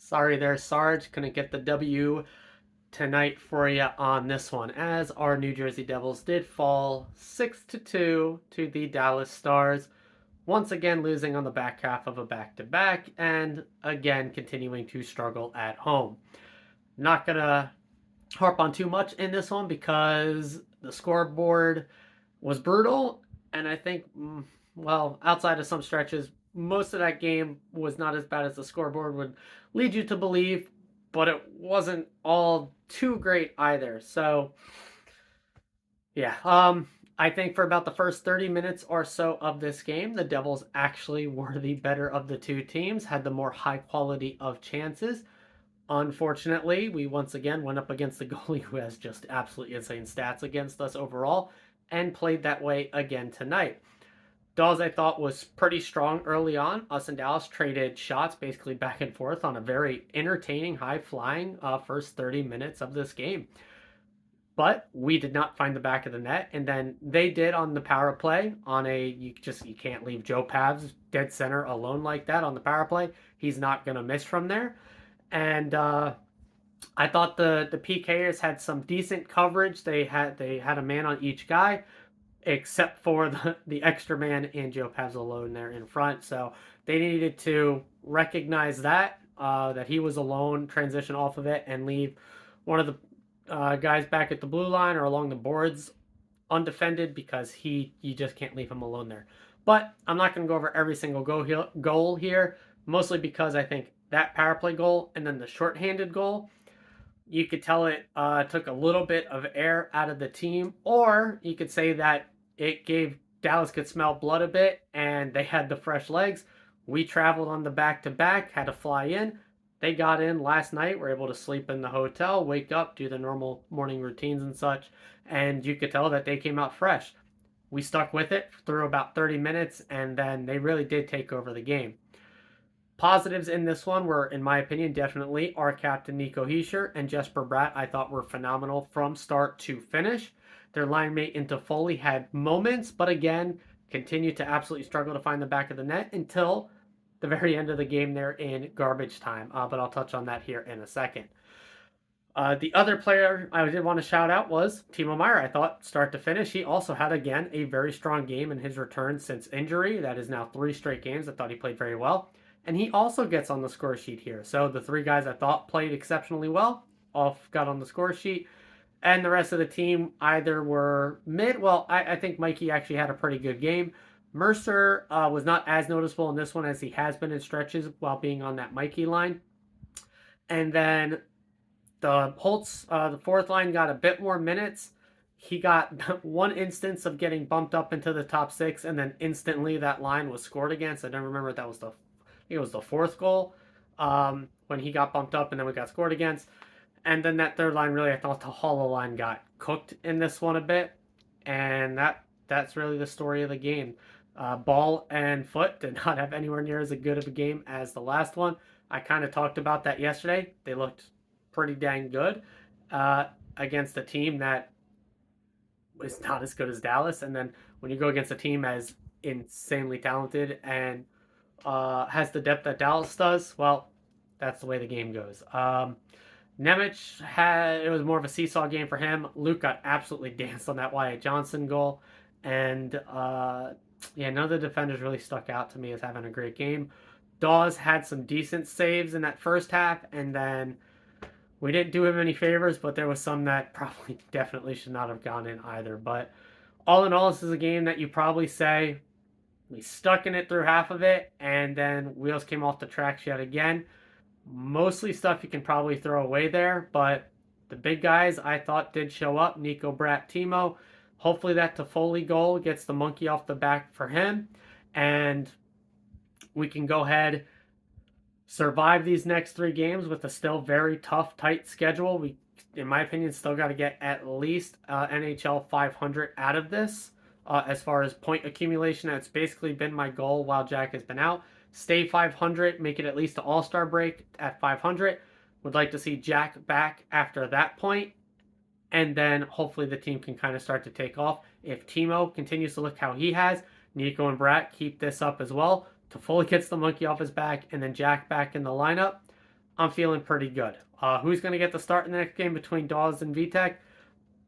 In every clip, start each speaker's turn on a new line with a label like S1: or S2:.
S1: Sorry there, Sarge. Couldn't get the W tonight for you on this one, as our New Jersey Devils did fall 6-2 to the Dallas Stars, once again losing on the back half of a back-to-back, and again continuing to struggle at home. Not gonna harp on too much in this one because the scoreboard was brutal, and I think, well, outside of some stretches, most of that game was not as bad as the scoreboard would lead you to believe, but it wasn't all too great either. So, yeah, I think for about the first 30 minutes or so of this game, the Devils actually were the better of the two teams, had the more high quality of chances. Unfortunately, we once again went up against the goalie who has just absolutely insane stats against us overall and played that way again tonight. Dawes, I thought, was pretty strong early on. Us and Dallas traded shots basically back and forth on a very entertaining, high flying first 30 minutes of this game. But we did not find the back of the net, and then they did on the power play. You can't leave Joe Pavs dead center alone like that on the power play. He's not gonna miss from there. And I thought the PKers had some decent coverage. They had a man on each guy, except for the extra man and Joe Pavs alone there in front. So they needed to recognize that he was alone, transition off of it, and leave one of the guys back at the blue line or along the boards undefended, because you just can't leave him alone there. But I'm not going to go over every single goal here, mostly because I think that power play goal and then the shorthanded goal, you could tell it took a little bit of air out of the team, or you could say that it gave Dallas could smell blood a bit and they had the fresh legs. We traveled on the back-to-back, had to fly in. They got in last night, were able to sleep in the hotel, wake up, do the normal morning routines and such, and you could tell that they came out fresh. We stuck with it through about 30 minutes, and then they really did take over the game. Positives in this one were, in my opinion, definitely our captain Nico Hischier and Jesper Bratt. I thought were phenomenal from start to finish. Their line mate into Foley had moments, but again, continued to absolutely struggle to find the back of the net until the very end of the game there in garbage time. But I'll touch on that here in a second. The other player I did want to shout out was Timo Meier. I thought start to finish, he also had, again, a very strong game in his return since injury. That is now 3 straight games. I thought he played very well. And he also gets on the score sheet here. So the 3 guys I thought played exceptionally well all got on the score sheet. And the rest of the team either were mid. Well, I think Mikey actually had a pretty good game. Mercer was not as noticeable in this one as he has been in stretches while being on that Mikey line. And then the Holtz, the fourth line, got a bit more minutes. He got one instance of getting bumped up into the top 6, and then instantly that line was scored against. I don't remember if that was it was the 4th goal when he got bumped up and then we got scored against. And then that third line, really, I thought the Hollow line got cooked in this one a bit. And that's really the story of the game. Ball and Foot did not have anywhere near as good of a game as the last one. I kind of talked about that yesterday. They looked pretty dang good against a team that is not as good as Dallas. And then when you go against a team as insanely talented and has the depth that Dallas does, well, that's the way the game goes. Nemec it was more of a seesaw game for him. Luke got absolutely danced on that Wyatt Johnson goal. And none of the defenders really stuck out to me as having a great game. Dawes had some decent saves in that first half, and then we didn't do him any favors, but there was some that probably definitely should not have gone in either. But all in all, this is a game that you probably say we stuck in it through half of it, and then wheels came off the tracks yet again. Mostly stuff you can probably throw away there, but the big guys I thought did show up. Nico, Bratt, Timo. Hopefully that Toffoli goal gets the monkey off the back for him, and we can go ahead, survive these next 3 games with a still very tough, tight schedule. We, in my opinion, still got to get at least NHL 500 out of this. As far as point accumulation, that's basically been my goal while Jack has been out. Stay 500, make it at least an all-star break at 500. Would like to see Jack back after that point. And then hopefully the team can kind of start to take off. If Timo continues to look how he has, Nico and Bratt keep this up as well. Toffoli gets the monkey off his back, and then Jack back in the lineup. I'm feeling pretty good. Who's going to get the start in the next game between Dawes and Vitek?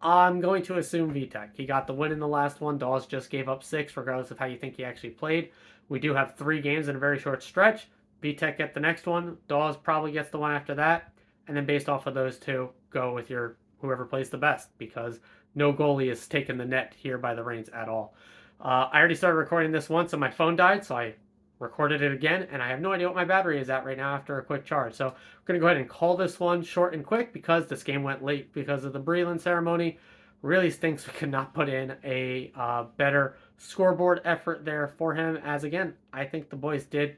S1: I'm going to assume Vitek. He got the win in the last one. Dawes just gave up 6, regardless of how you think he actually played. We do have 3 games in a very short stretch. Vitek get the next one. Dawes probably gets the one after that. And then based off of those two, go with your whoever plays the best, because no goalie is taking the net here by the reins at all. I already started recording this once and my phone died, so I recorded it again, and I have no idea what my battery is at right now after a quick charge. So I'm going to go ahead and call this one short and quick because this game went late because of the Brylin ceremony. Really stinks we could not put in a better scoreboard effort there for him, as again, I think the boys did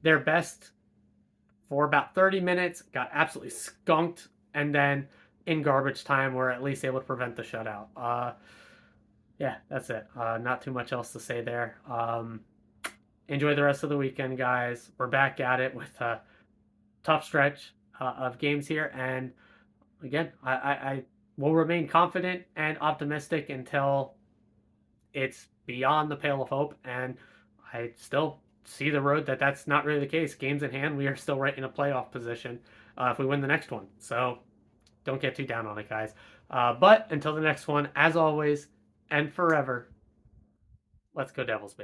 S1: their best for about 30 minutes, got absolutely skunked, and then in garbage time we're at least able to prevent the shutout. Yeah, that's it. Not too much else to say there. Enjoy the rest of the weekend, guys. We're back at it with a tough stretch of games here, and again, I will remain confident and optimistic until it's beyond the pale of hope, and I still see the road that that's not really the case. Games in hand, we are still right in a playoff position if we win the next one. So don't get too down on it, guys. But until the next one, as always and forever, let's go Devils, baby.